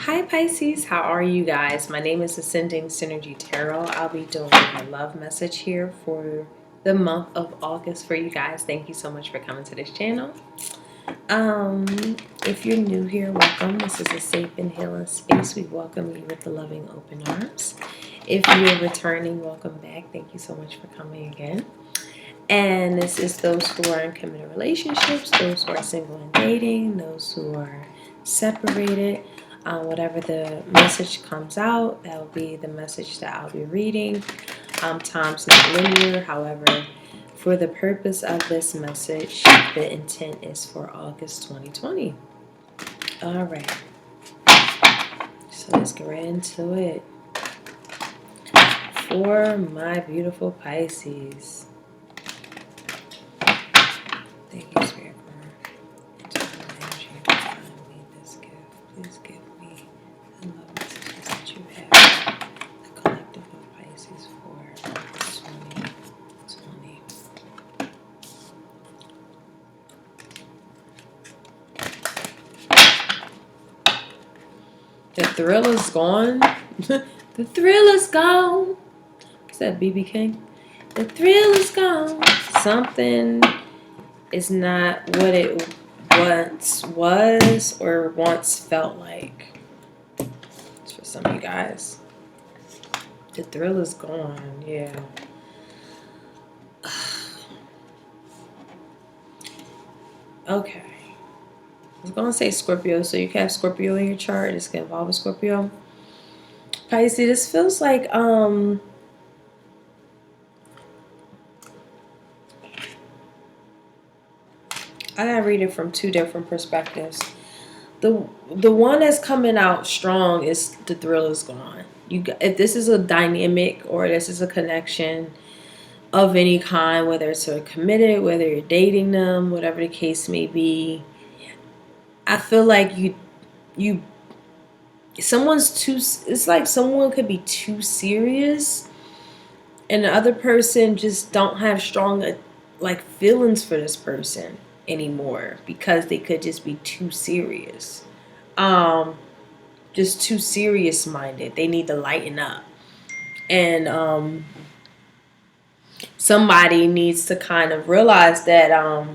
Hi Pisces, how are you guys? My name is Ascending Synergy Tarot. I'll be doing a love message here for the month of August for you guys. Thank you so much for coming to this channel. If you're new here, welcome. This is a safe and healing space. We welcome you with the loving open arms. If you're returning, welcome back. Thank you so much for coming again. And this is those who are in committed relationships, those who are single and dating, those who are separated. Whatever the message comes out, that will be the message that I'll be reading. Time's not linear. However, for the purpose of this message, the intent is for August 2020. All right. So let's get right into it. For my beautiful Pisces. Thank you, Spirit, for intelligent energy providing me this gift. Please give me the love messages that you have. The collective of Pisces for August 2020. The thrill is gone. The thrill is gone. Is that BB King? The thrill is gone. Something is not what it once was or once felt like. It's for some of you guys. The thrill is gone, yeah. Okay. I was gonna say Scorpio, so you can have Scorpio in your chart. It's gonna involve a Scorpio. Pisces, this feels like I gotta read it from two different perspectives. The one that's coming out strong is the thrill is gone. If this is a dynamic or this is a connection of any kind, whether it's a committed, whether you're dating them, whatever the case may be, I feel like someone's too. It's like someone could be too serious, and the other person just don't have strong like feelings for this person anymore because they could just be too serious. Just too serious minded. They need to lighten up. And somebody needs to kind of realize that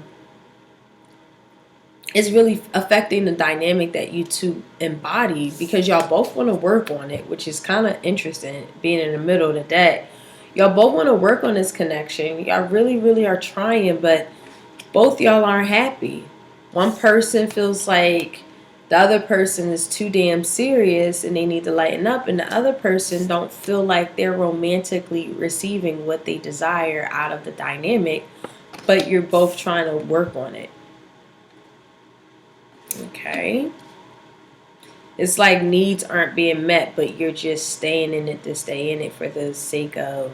it's really affecting the dynamic that you two embody, because y'all both want to work on it, which is kind of interesting being in the middle of the deck. Y'all both want to work on this connection. Y'all really, really are trying, but both y'all aren't happy. One person feels like the other person is too damn serious and they need to lighten up, and the other person don't feel like they're romantically receiving what they desire out of the dynamic, but you're both trying to work on it. Okay. It's like needs aren't being met, but you're just staying in it to stay in it for the sake of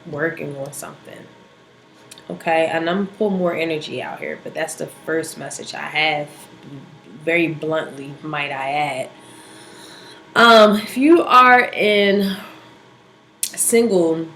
working on something. Okay, and I'm gonna pull more energy out here, but that's the first message I have. Very bluntly, might I add. If you are in single,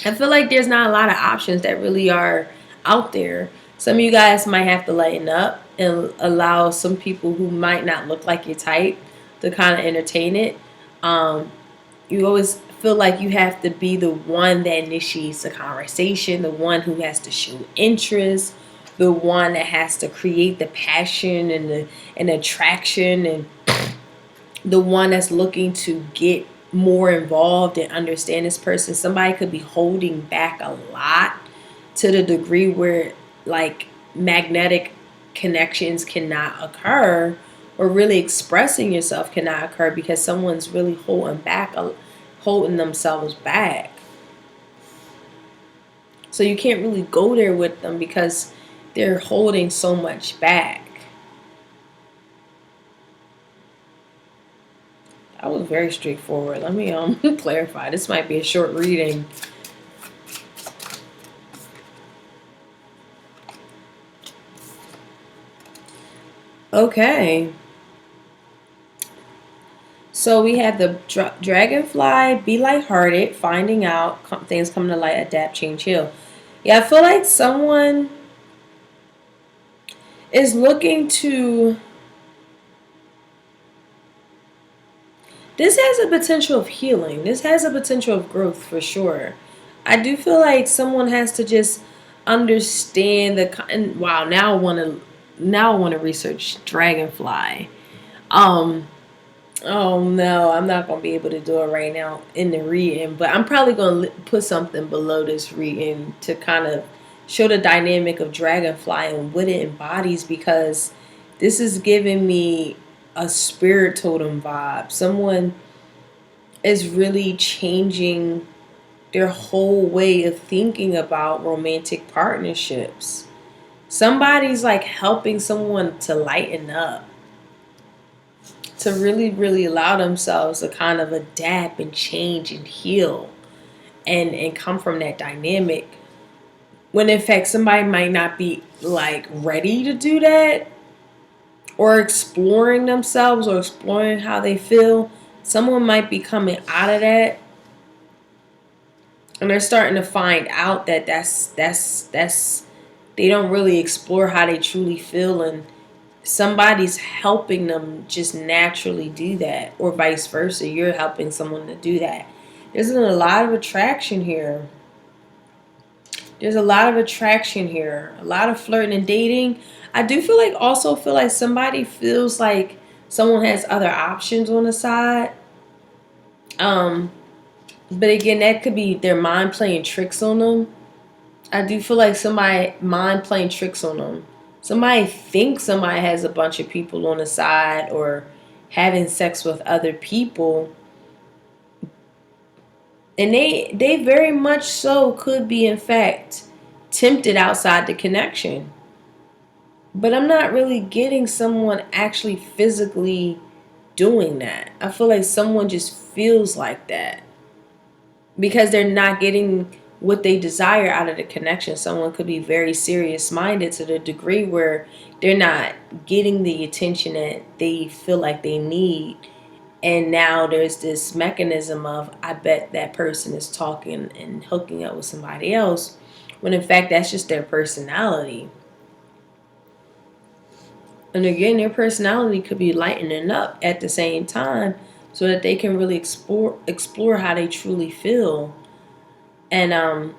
I feel like there's not a lot of options that really are out there. Some of you guys might have to lighten up and allow some people who might not look like your type to kind of entertain it. You always feel like you have to be the one that initiates the conversation, the one who has to show interest, the one that has to create the passion and the attraction, and the one that's looking to get more involved and understand this person. Somebody could be holding back a lot to the degree where like magnetic connections cannot occur, or really expressing yourself cannot occur because someone's really holding themselves back. So you can't really go there with them because they're holding so much back. That was very straightforward. Let me clarify. This might be a short reading. Okay. So we have the dragonfly, be lighthearted, finding out, things coming to light, adapt, change, heal. Yeah, I feel like someone is looking to This has a potential of healing. This has a potential of growth for sure. I do feel like someone has to just understand and wow, now I want to research dragonfly. Um oh no, I'm not going to be able to do it right now in the reading, but I'm probably going to put something below this reading to kind of show the dynamic of dragonfly and what it embodies, because this is giving me a spirit totem vibe. Someone is really changing their whole way of thinking about romantic partnerships. Somebody's like helping someone to lighten up, to really, really allow themselves to kind of adapt and change and heal and come from that dynamic. When in fact, somebody might not be like ready to do that, or exploring themselves or exploring how they feel. Someone might be coming out of that, and they're starting to find out that that's they don't really explore how they truly feel, and somebody's helping them just naturally do that, or vice versa. You're helping someone to do that. There's a lot of attraction here. There's a lot of attraction here. A lot of flirting and dating. I do feel like somebody feels like someone has other options on the side. Um, but again, that could be their mind playing tricks on them. I do feel like somebody mind playing tricks on them. Somebody thinks somebody has a bunch of people on the side or having sex with other people. And they very much so could be, in fact, tempted outside the connection. But I'm not really getting someone actually physically doing that. I feel like someone just feels like that because they're not getting what they desire out of the connection. Someone could be very serious minded to the degree where they're not getting the attention that they feel like they need. And now there's this mechanism of, I bet that person is talking and hooking up with somebody else, when in fact that's just their personality. And again, their personality could be lightening up at the same time so that they can really explore how they truly feel, and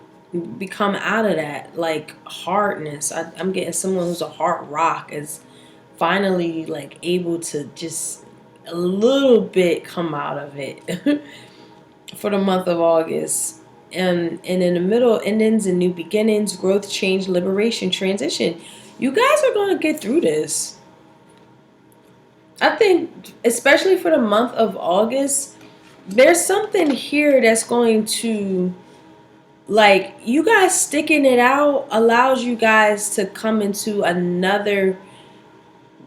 become out of that like hardness. I'm getting someone who's a hard rock is finally like able to just a little bit come out of it for the month of August. And in the middle, endings and new beginnings, growth, change, liberation, transition. You guys are going to get through this. I think, especially for the month of August, there's something here that's going to, like, you guys sticking it out allows you guys to come into another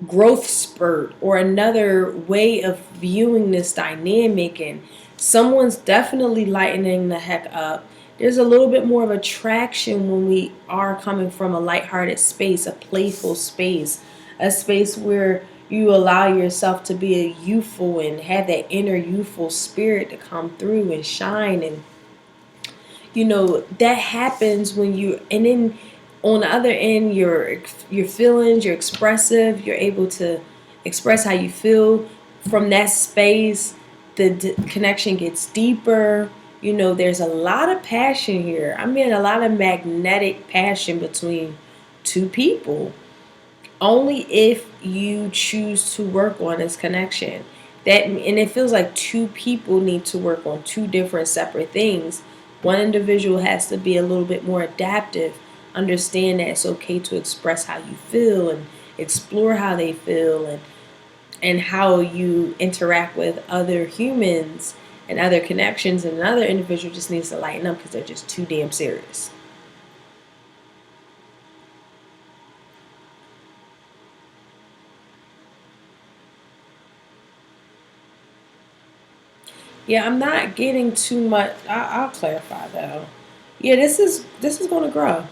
growth spurt or another way of viewing this dynamic, and someone's definitely lightening the heck up. There's a little bit more of attraction when we are coming from a lighthearted space, a playful space, a space where you allow yourself to be a youthful and have that inner youthful spirit to come through and shine. And that happens when you, and then on the other end, your feelings, you're expressive, you're able to express how you feel from that space. The connection gets deeper. There's a lot of passion here. I mean, a lot of magnetic passion between two people. Only if you choose to work on this connection. And it feels like two people need to work on two different separate things. One individual has to be a little bit more adaptive, understand that it's okay to express how you feel and explore how they feel, and how you interact with other humans and other connections, and another individual just needs to lighten up because they're just too damn serious. Yeah, I'm not getting too much. I'll clarify though. Yeah, this is going to grow.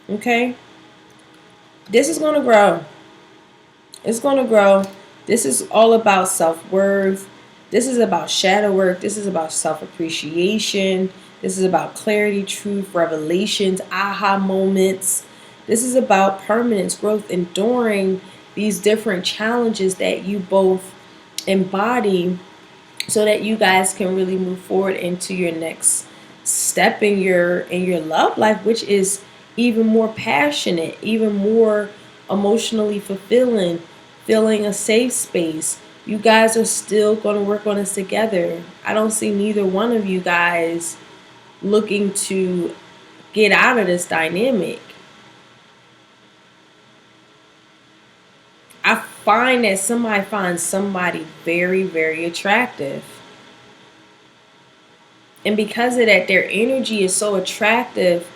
Okay, this is going to grow. It's going to grow. This is all about self-worth. This is about shadow work. This is about self-appreciation. This is about clarity, truth, revelations, aha moments. This is about permanence, growth, enduring these different challenges that you both embody so that you guys can really move forward into your next step in your love life, which is even more passionate, even more emotionally fulfilling, feeling a safe space. You guys are still going to work on this together. I don't see neither one of you guys looking to get out of this dynamic. I find that somebody finds somebody very, very attractive. And because of that, their energy is so attractive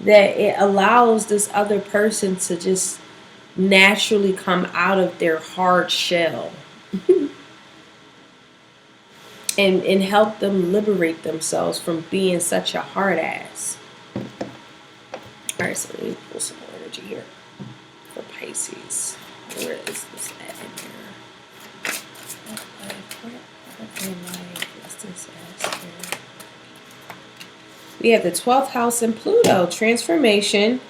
that it allows this other person to just naturally come out of their hard shell and help them liberate themselves from being such a hard ass. All right, so let me pull some more energy here for Pisces. Where is this at in here? We have the 12th house in Pluto, transformation,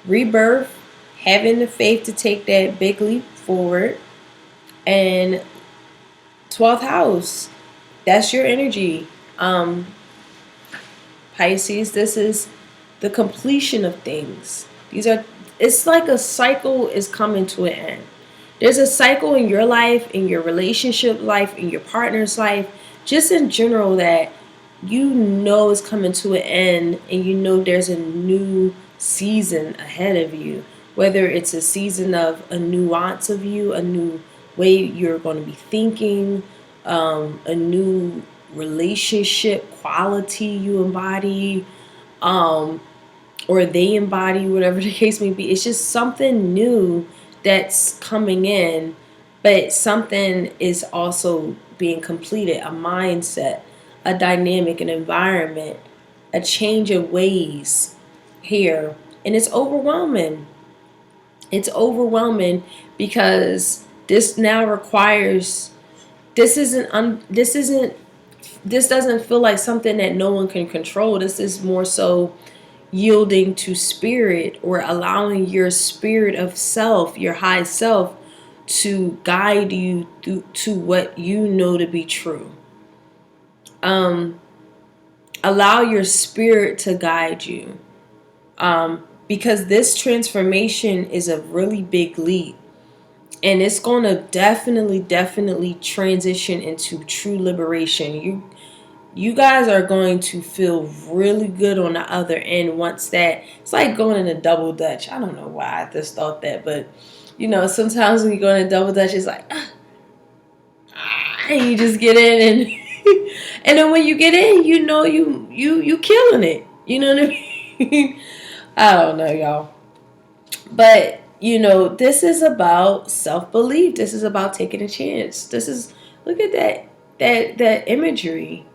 rebirth, having the faith to take that big leap forward. And 12th house, that's your energy. Pisces, this is the completion of things. It's like a cycle is coming to an end. There's a cycle in your life, in your relationship life, in your partner's life, just in general, that you know is coming to an end, and you know there's a new season ahead of you. Whether it's a season of a nuance of you, a new way you're going to be thinking, a new relationship quality you embody, or they embody, whatever the case may be. It's just something new that's coming in, but something is also being completed, a mindset, a dynamic, an environment, a change of ways here. And it's overwhelming. It's overwhelming because this now requires, this doesn't feel like something that no one can control. This is more so yielding to spirit, or allowing your spirit of self, your high self, to guide you to what you know to be true. Allow your spirit to guide you, because this transformation is a really big leap, and it's going to definitely transition into true liberation. You guys are going to feel really good on the other end once that, it's like going in a double dutch. I don't know why I just thought that, but sometimes when you go in a double dutch, it's like, and you just get in, and and then when you get in, you killing it. You know what I mean? I don't know, y'all. But this is about self-belief. This is about taking a chance. Look at that imagery.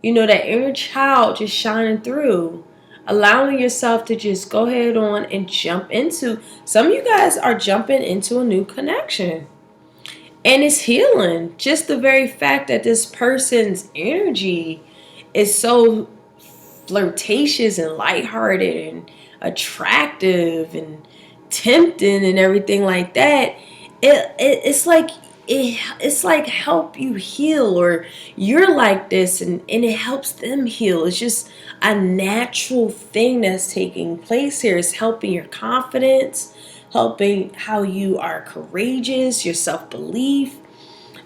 That inner child just shining through, allowing yourself to just go ahead on and jump into. Some of you guys are jumping into a new connection, and it's healing. Just the very fact that this person's energy is so flirtatious and lighthearted and attractive and tempting and everything like that, it's like help you heal, or you're like this, and it helps them heal. It's just a natural thing that's taking place here. It's helping your confidence, helping how you are courageous, your self-belief.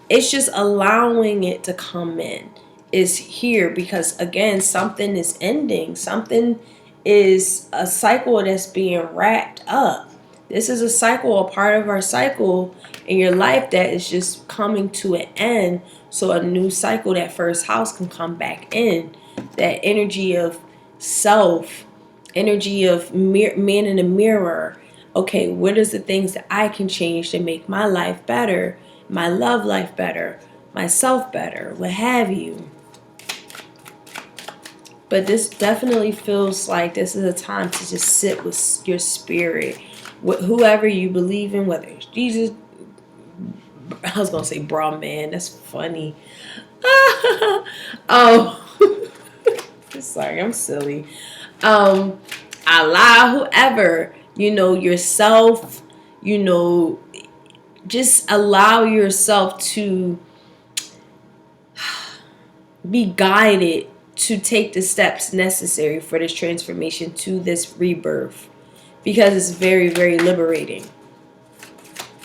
It's just allowing it to come in. Is here because, again, something is ending. Something is a cycle that's being wrapped up. This is a cycle, a part of our cycle in your life that is just coming to an end, so a new cycle, that first house, can come back in. That energy of self, energy of man in the mirror. Okay, what is the things that I can change to make my life better, my love life better, myself better, what have you. But this definitely feels like this is a time to just sit with your spirit, whoever you believe in, whether it's Jesus. I was gonna say Brahman. That's funny. Oh, sorry, I'm silly. Allah, whoever, yourself. Just allow yourself to be guided to take the steps necessary for this transformation to this rebirth, because it's very, very liberating.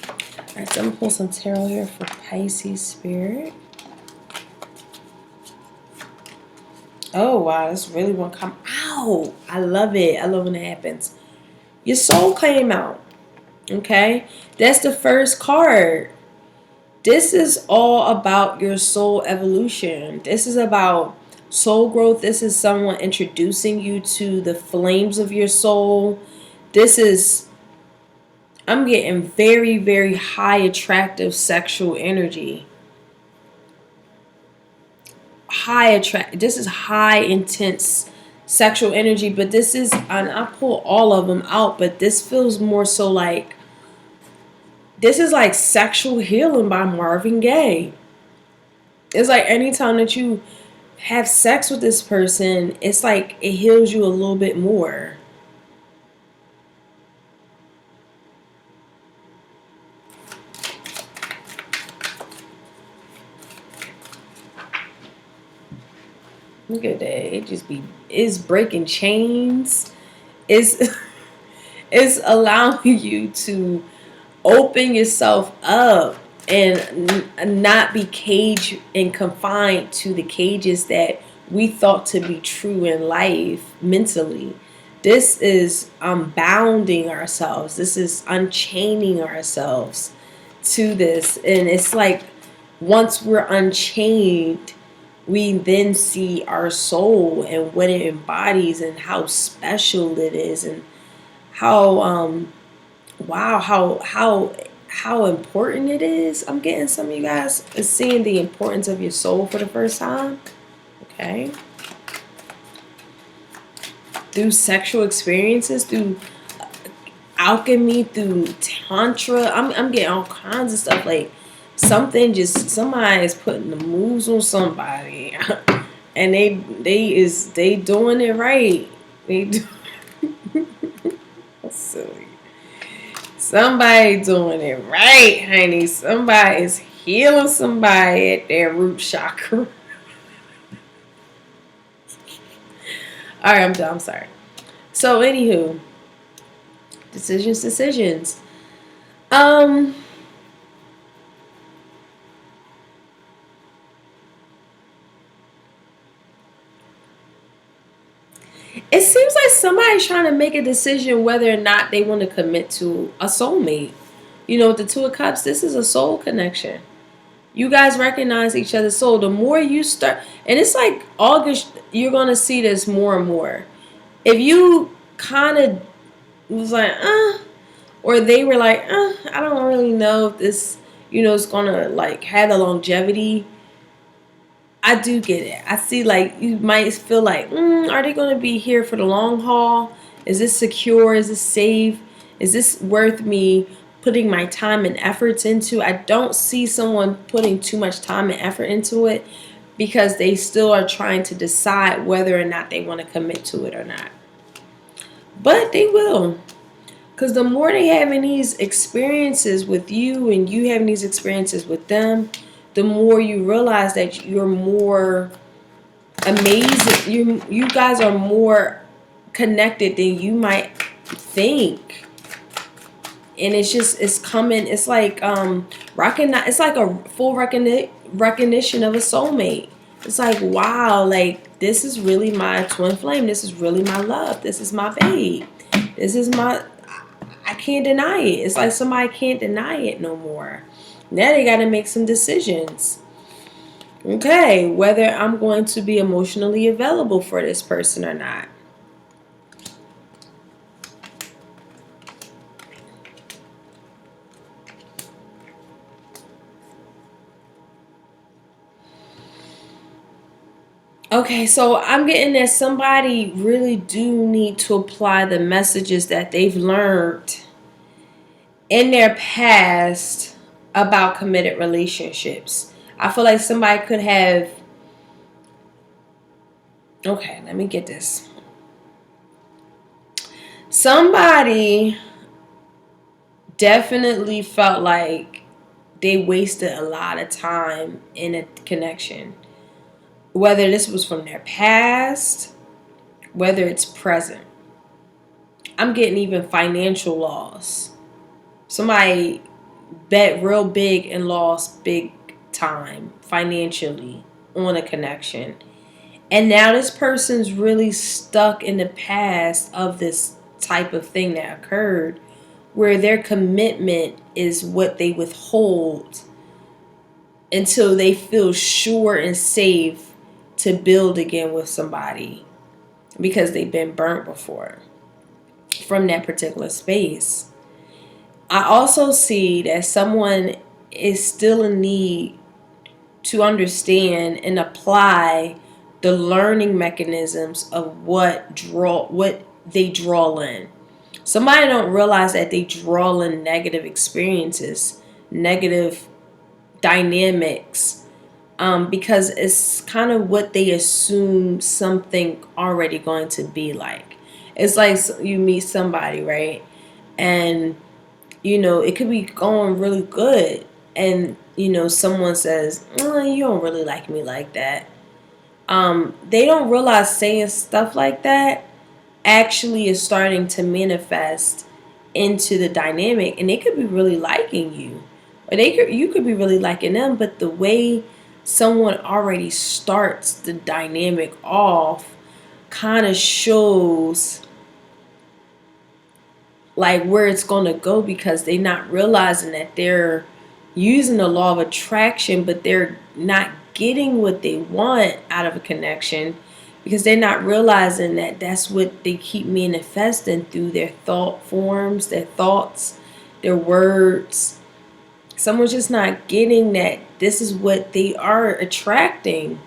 All right, so I'm gonna pull some tarot here for Pisces spirit. Oh wow, this really won't come out. I love it. I love when it happens. Your soul came out. Okay, that's the first card. This is all about your soul evolution. This is about soul growth. This is someone introducing you to the flames of your soul. This is, I'm getting very, very high attractive sexual energy. This is high intense sexual energy, but this is, and I pull all of them out, but this feels more so like, this is like Sexual Healing by Marvin Gaye. It's like anytime that you have sex with this person, it's like it heals you a little bit more. Look at that. It just be, it's breaking chains. It's it's allowing you to open yourself up and not be caged and confined to the cages that we thought to be true in life mentally. This is unbounding ourselves. This is unchaining ourselves to this. And it's like once we're unchained, we then see our soul and what it embodies and how special it is, and how wow, how important it is. I'm getting some of you guys is seeing the importance of your soul for the first time. Okay. Through sexual experiences, through alchemy, through tantra. I'm getting all kinds of stuff. Like something, just somebody is putting the moves on somebody. And they doing it right. They do. That's silly. Somebody doing it right, honey. Somebody is healing somebody at their root chakra. All right, I'm done. I'm sorry. So, anywho, decisions. It seems like somebody's trying to make a decision whether or not they want to commit to a soulmate. You know, with the Two of Cups, this is a soul connection. You guys recognize each other's soul. The more you start, and it's like August, you're going to see this more and more. If you kind of was like, or they were like, I don't really know if this, is going to like have the longevity. I do get it. I see, like, you might feel like, are they going to be here for the long haul? Is this secure? Is this safe? Is this worth me putting my time and efforts into? I don't see someone putting too much time and effort into it because they still are trying to decide whether or not they want to commit to it or not. But they will. Because the more they having these experiences with you and you having these experiences with them, the more you realize that you're more amazing. You guys are more connected than you might think. And it's coming. It's like it's like a full recognition of a soulmate. It's like, wow, like this is really my twin flame. This is really my love. This is my babe. This is my, I can't deny it. It's like somebody can't deny it no more. Now they got to make some decisions. Okay, whether I'm going to be emotionally available for this person or not. Okay, so I'm getting that somebody really do need to apply the messages that they've learned in their past about committed relationships. I feel like somebody could have, okay, let me get this. Somebody definitely felt like they wasted a lot of time in a connection whether this was from their past, whether it's present. I'm getting even financial loss. Somebody bet real big and lost big time financially on a connection. And now this person's really stuck in the past of this type of thing that occurred, where their commitment is what they withhold until they feel sure and safe to build again with somebody, because they've been burnt before from that particular space. I also see that someone is still in need to understand and apply the learning mechanisms of what they draw in. Somebody don't realize that they draw in negative experiences, negative dynamics, because it's kind of what they assume something already going to be like. It's like you meet somebody, right? And it could be going really good, and someone says, oh, you don't really like me like that. They don't realize saying stuff like that actually is starting to manifest into the dynamic, and they could be really liking you, or you could be really liking them, but the way someone already starts the dynamic off kind of shows like where it's going to go, because they're not realizing that they're using the law of attraction, but they're not getting what they want out of a connection, because they're not realizing that that's what they keep manifesting through their thought forms, their thoughts, their words. Someone's just not getting that this is what they are attracting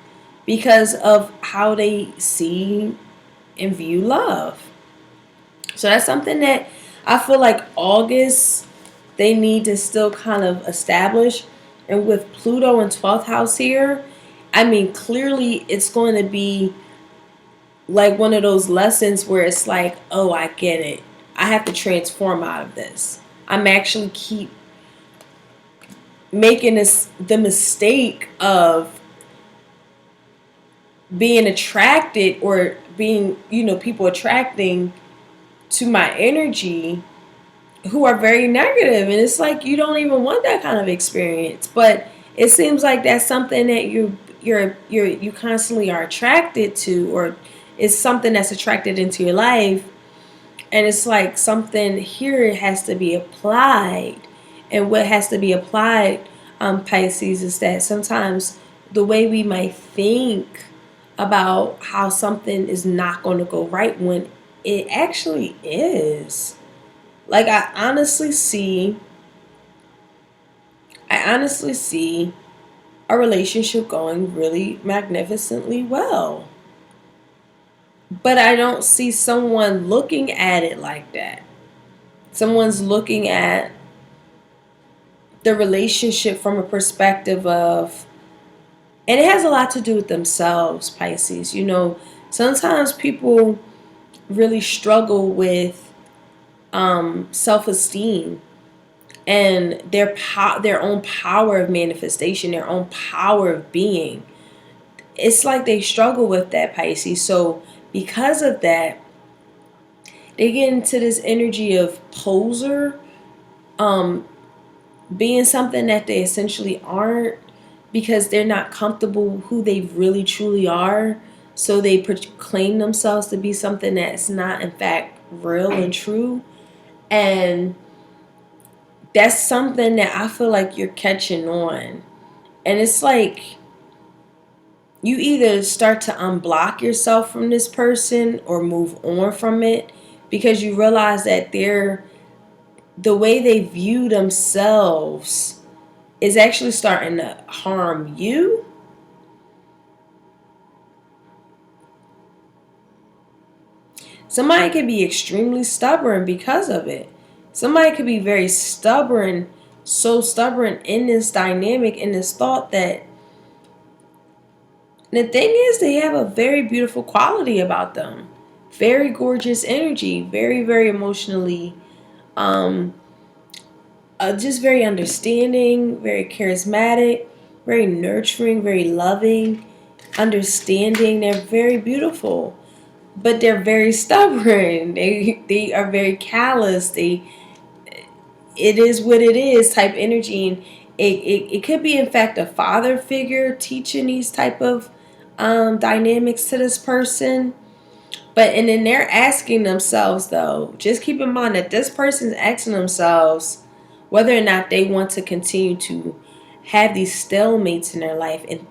because of how they see and view love. So that's something that I feel like August they need to still kind of establish. And with Pluto in 12th house here, I mean, clearly it's going to be like one of those lessons where it's like, oh, I get it. I have to transform out of this. I'm actually keep making the mistake of being attracted, or being, people attracting to my energy who are very negative, and it's like you don't even want that kind of experience, but it seems like that's something that you constantly are attracted to, or it's something that's attracted into your life. And it's like something here has to be applied, and what has to be applied, Pisces, is that sometimes the way we might think about how something is not going to go right when it actually is. Like I honestly see a relationship going really magnificently well. But I don't see someone looking at it like that. Someone's looking at the relationship from a perspective of, and it has a lot to do with themselves, Pisces. Sometimes people really struggle with self-esteem and their own power of manifestation, their own power of being. It's like they struggle with that, Pisces. So because of that, they get into this energy of poser, being something that they essentially aren't, because they're not comfortable who they really truly are. So they proclaim themselves to be something that's not in fact real and true. And that's something that I feel like you're catching on. And it's like you either start to unblock yourself from this person or move on from it, because you realize that the way they view themselves is actually starting to harm you. Somebody could be extremely stubborn because of it. Somebody could be very stubborn, so stubborn in this dynamic, in this thought, that the thing is they have a very beautiful quality about them. Very gorgeous energy, very, very emotionally, just very understanding, very charismatic, very nurturing, very loving. understanding. They're very beautiful, but they're very stubborn. They are very callous. It is what it is type energy, and it could be in fact a father figure teaching these type of dynamics to this person. But and then they're asking themselves, though, just keep in mind that this person's asking themselves whether or not they want to continue to have these stalemates in their life, and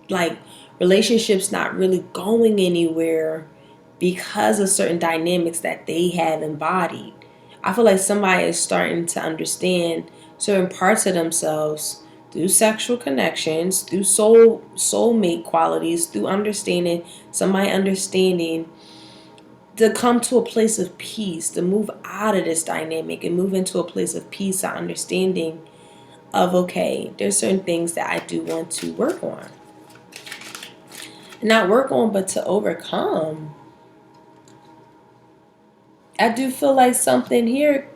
like relationships not really going anywhere because of certain dynamics that they have embodied. I feel like somebody is starting to understand certain parts of themselves through sexual connections, through soulmate qualities, through understanding, somebody understanding, to come to a place of peace, to move out of this dynamic and move into a place of peace and understanding of, okay, there's certain things that I do want to work on. Not work on, but to overcome. I do feel like something here,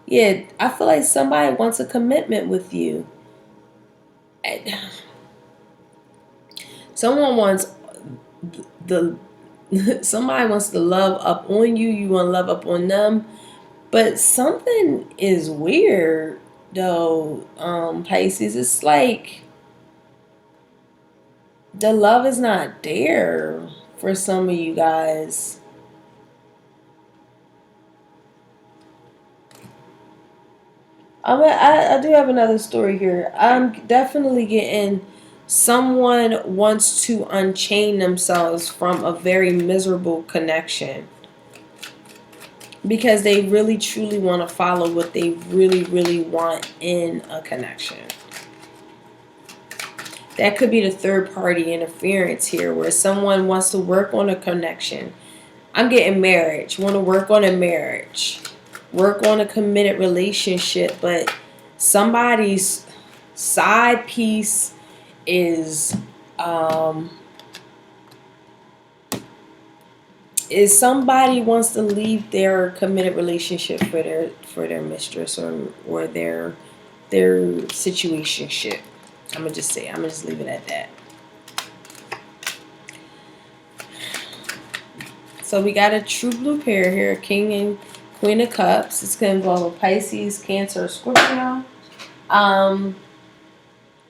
yeah, I feel like somebody wants a commitment with you. Someone wants the somebody wants to love up on you, you want to love up on them. But something is weird though, Pisces. It's like the love is not there for some of you guys. I do have another story here. I'm definitely getting someone wants to unchain themselves from a very miserable connection because they really truly want to follow what they really, really want in a connection. That could be the third party interference here, where someone wants to work on a connection. I'm getting marriage, want to work on a marriage, work on a committed relationship, but somebody's side piece is somebody wants to leave their committed relationship for their mistress or their situationship. I'm gonna just leave it at that. So we got a true blue pair here, King and Queen of Cups. It's gonna involve a Pisces, Cancer, or Scorpio.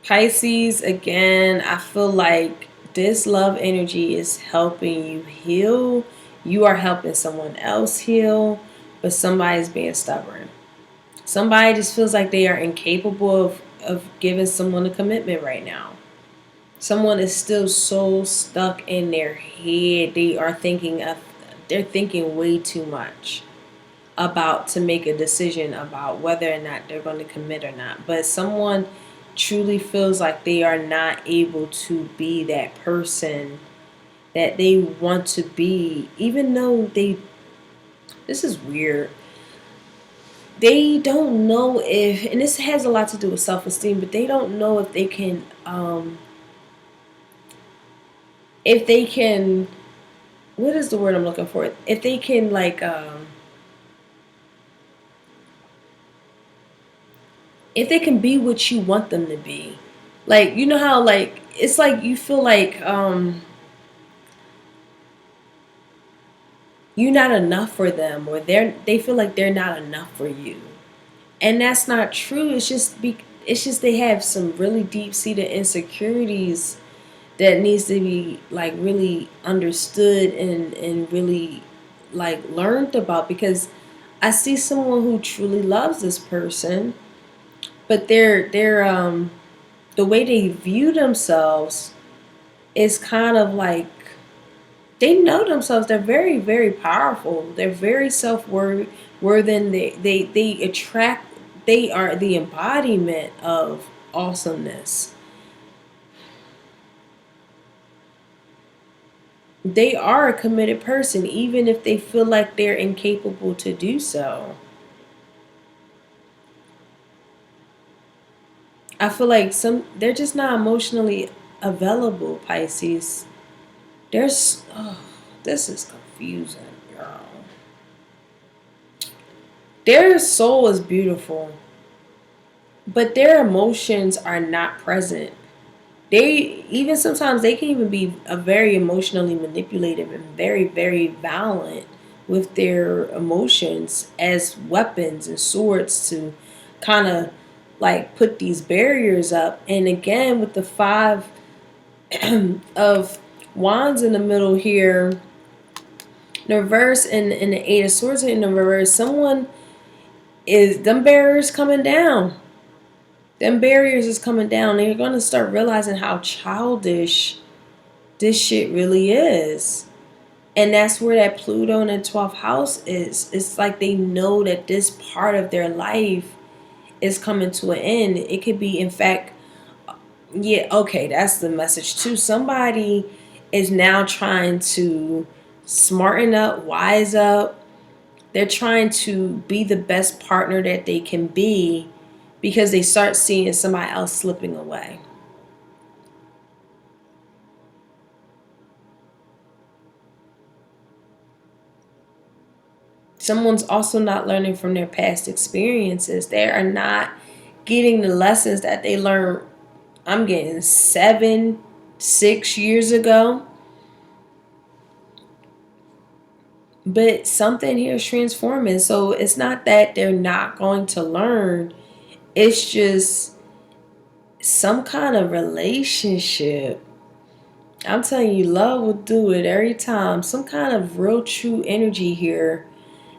Pisces, again, I feel like this love energy is helping you heal. You are helping someone else heal, but somebody's being stubborn. Somebody just feels like they are incapable of giving someone a commitment right now. Someone is still so stuck in their head. They're thinking way too much about to make a decision about whether or not they're going to commit or not. But someone truly feels like they are not able to be that person that they want to be, even though this is weird. They don't know if, and this has a lot to do with self-esteem, but they don't know if they can, what is the word I'm looking for? If they can, like, if they can be what you want them to be. Like, you know how, like, it's like you feel like you're not enough for them, or they feel like they're not enough for you. And that's not true. It's just they have some really deep-seated insecurities that needs to be, like, really understood and really, like, learned about, because I see someone who truly loves this person, but they're the way they view themselves is kind of like, they know themselves. They're very, very powerful. They're very self-worthy. They attract. They are the embodiment of awesomeness. They are a committed person, even if they feel like they're incapable to do so. I feel like they're just not emotionally available, Pisces. This is confusing, girl. Their soul is beautiful, but their emotions are not present. sometimes they can even be a very emotionally manipulative and very, very violent with their emotions as weapons and swords to kind of like put these barriers up. And again, with the five of wands in the middle here, the reverse, and the eight of swords in the reverse, someone is, them barriers coming down. Them barriers is coming down. They're going to start realizing how childish this shit really is. And that's where that Pluto in the 12th house is. It's like they know that this part of their life is coming to an end. It could be, in fact, yeah, okay, that's the message too. Somebody is now trying to smarten up, wise up. They're trying to be the best partner that they can be because they start seeing somebody else slipping away. Someone's also not learning from their past experiences. They are not getting the lessons that they learned, I'm getting 6 years ago. But something here is transforming. So it's not that they're not going to learn. It's just some kind of relationship. I'm telling you, love will do it every time. Some kind of real true energy here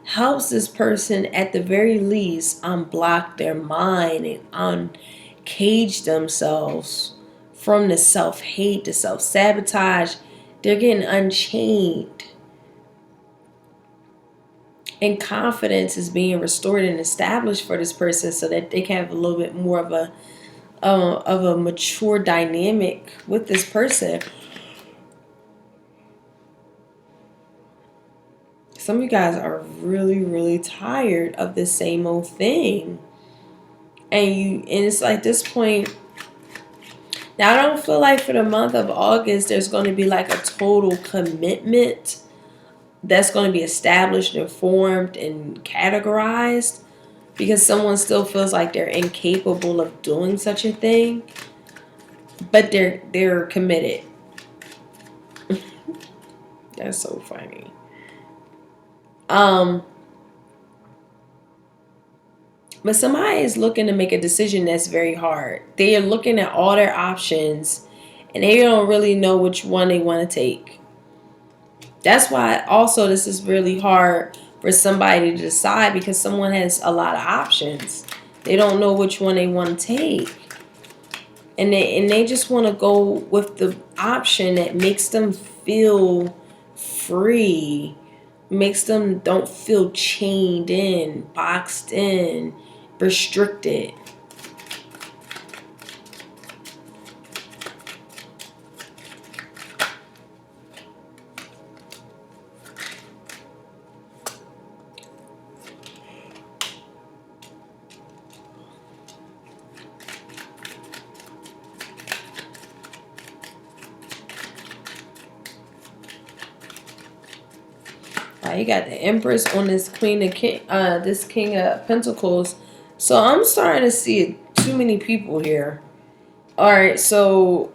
helps this person at the very least unblock their mind and uncage themselves from the self-hate, the self-sabotage. They're getting unchained. And confidence is being restored and established for this person so that they can have a little bit more of a mature dynamic with this person. Some of you guys are really, really tired of the same old thing. And it's like this point. Now, I don't feel like for the month of August, there's going to be like a total commitment that's going to be established and formed and categorized, because someone still feels like they're incapable of doing such a thing, but they're committed. That's so funny. But somebody is looking to make a decision that's very hard. They are looking at all their options and they don't really know which one they want to take. That's why also this is really hard for somebody to decide, because someone has a lot of options. They don't know which one they want to take. And they just want to go with the option that makes them feel free, makes them don't feel chained in, boxed in, restricted. You got the Empress on this this King of Pentacles. So I'm starting to see too many people here. All right, so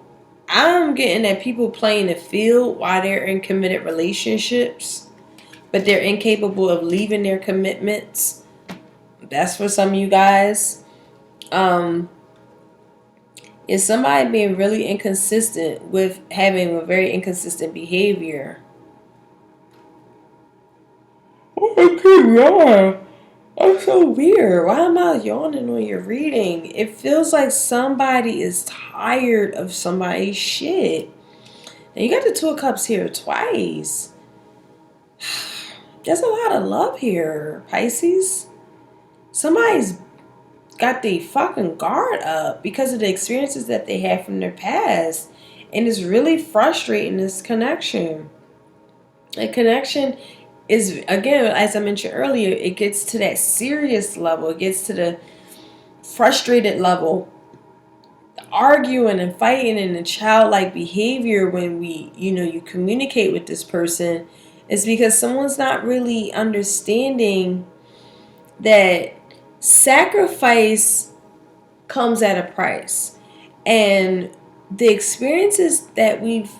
I'm getting that people playing the field while they're in committed relationships, but they're incapable of leaving their commitments. That's for some of you guys. Is somebody being really inconsistent with having a very inconsistent behavior? Oh my god, that's so weird. Why am I yawning when you're reading? It feels like somebody is tired of somebody's shit. And you got the Two of Cups here twice. There's a lot of love here, Pisces. Somebody's got the fucking guard up because of the experiences that they had from their past. And it's really frustrating, this connection. A connection is, again, as I mentioned earlier, it gets to that serious level. It gets to the frustrated level. The arguing and fighting and the childlike behavior when you communicate with this person is because someone's not really understanding that sacrifice comes at a price. And the experiences that we've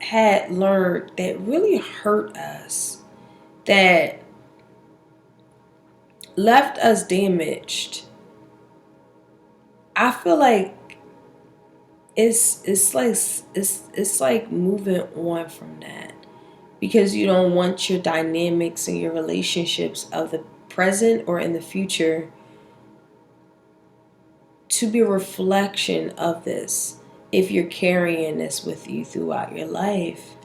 had learned that really hurt us, that left us damaged, I feel like it's like moving on from that, because you don't want your dynamics and your relationships of the present or in the future to be a reflection of this. If you're carrying this with you throughout your life,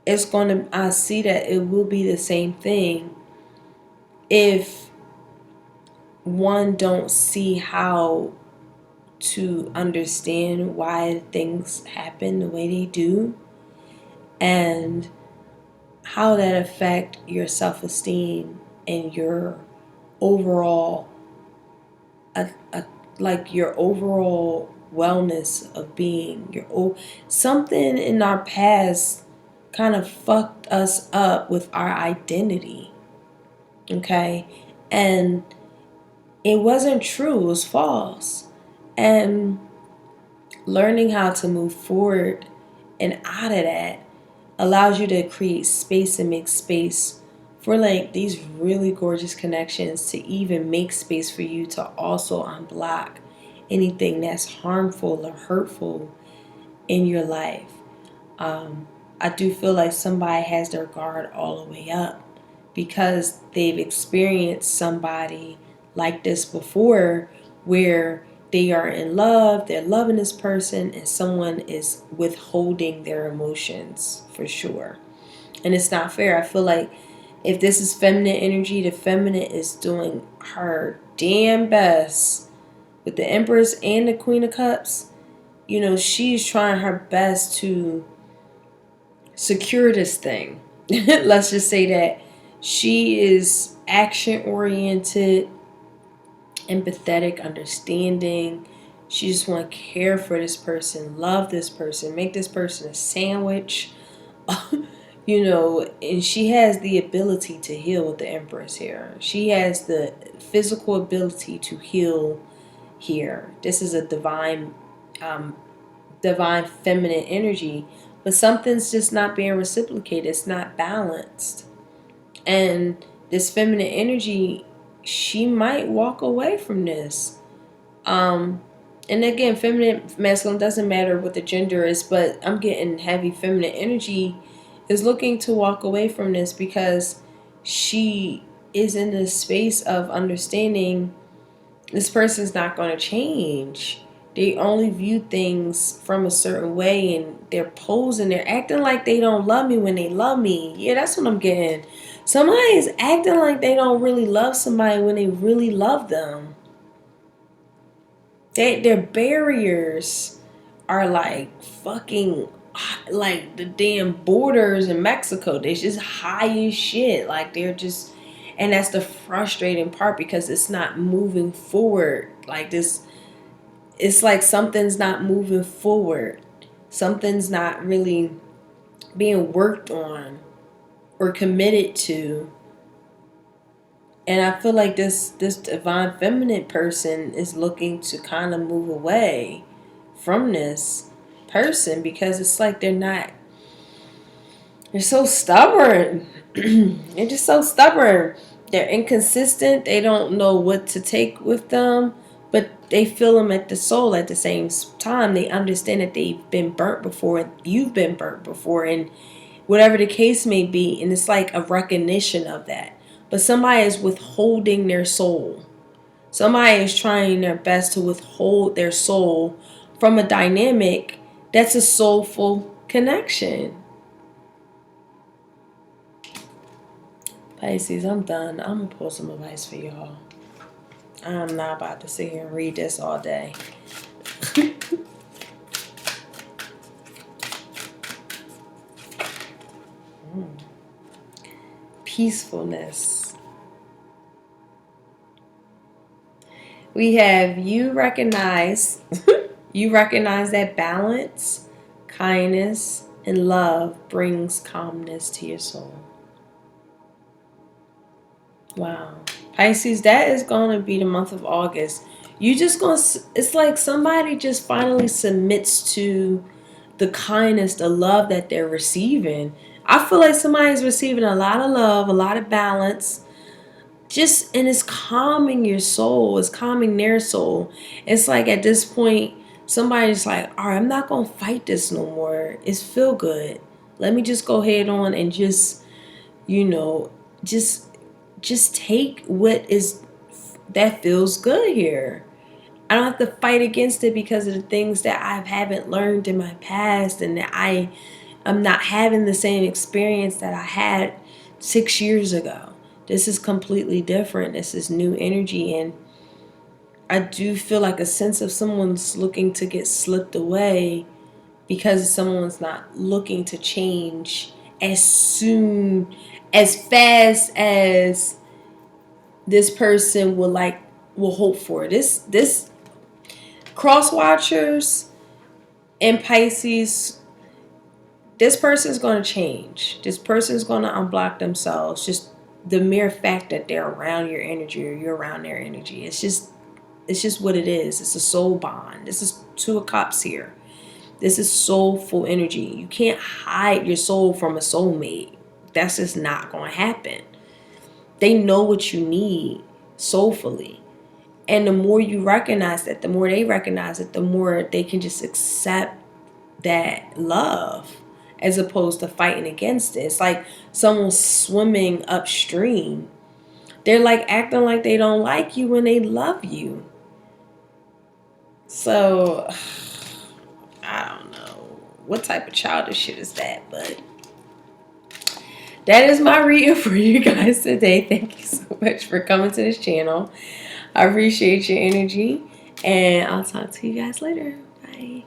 it's going to, I see that it will be the same thing if one don't see how to understand why things happen the way they do, and how that affect your self-esteem and your overall like your overall wellness of being. Something in our past kind of fucked us up with our identity, okay? And it wasn't true, it was false. And learning how to move forward and out of that allows you to create space and make space for like these really gorgeous connections, to even make space for you to also unblock anything that's harmful or hurtful in your life. I do feel like somebody has their guard all the way up because they've experienced somebody like this before, where they are in love, they're loving this person, and someone is withholding their emotions for sure. And it's not fair. I feel like if this is feminine energy, the feminine is doing her damn best with the Empress and the Queen of Cups. You know, she's trying her best to secure this thing. Let's just say that she is action oriented, empathetic, understanding. She just want to care for this person, love this person, make this person a sandwich. You know, and she has the ability to heal with the Empress here. She has the physical ability to heal here. This is a divine feminine energy, but something's just not being reciprocated. It's not balanced. And this feminine energy, she might walk away from this. And again, feminine, masculine, doesn't matter what the gender is, but I'm getting heavy feminine energy is looking to walk away from this because she is in this space of understanding this person's not going to change. They only view things from a certain way, and they're posing, they're acting like they don't love me when they love me. Yeah, that's what I'm getting. Somebody is acting like they don't really love somebody when they really love them. Their barriers are like fucking like the damn borders in Mexico. They're just high as shit. Like they're just, and that's the frustrating part because it's not moving forward. Like this, it's like something's not moving forward. Something's not really being worked on or committed to. And I feel like this divine feminine person is looking to kind of move away from this person because it's like they're so stubborn. They're just so stubborn. They're inconsistent. They don't know what to take with them, but they feel them at the soul at the same time. They understand that they've been burnt before. You've been burnt before, and whatever the case may be. And it's like a recognition of that. But somebody is withholding their soul. Somebody is trying their best to withhold their soul from a dynamic that's a soulful connection. Pisces, I'm done. I'm going to pull some advice for y'all. I'm not about to sit here and read this all day. Peacefulness. We have you recognize that balance, kindness, and love brings calmness to your soul. Wow. Pisces, that is going to be the month of August. You just gonna, it's like somebody just finally submits to the kindness, the love that they're receiving. I feel like somebody's receiving a lot of love, a lot of balance, just, and it's calming your soul, it's calming their soul. It's like at this point, somebody's like, all right, I'm not gonna fight this no more. It's feel good. Let me just go head on and just, you know, just take what is that feels good here. I don't have to fight against it because of the things that I haven't learned in my past, and that I'm not having the same experience that I had 6 years ago. This is completely different. This is new energy, and I do feel like a sense of someone's looking to get slipped away because someone's not looking to change as fast as this person will hope for. This cross watchers and Pisces, this person's going to change. This person's going to unblock themselves. Just the mere fact that they're around your energy or you're around their energy. It's just what it is. It's a soul bond. This is Two of Cups here. This is soulful energy. You can't hide your soul from a soulmate. That's just not going to happen. They know what you need soulfully. And the more you recognize that, the more they recognize it, the more they can just accept that love as opposed to fighting against it. It's like someone swimming upstream. They're like acting like they don't like you when they love you. So, I don't know what type of childish shit is that, but that is my reading for you guys today. Thank you so much for coming to this channel. I appreciate your energy, and I'll talk to you guys later. Bye.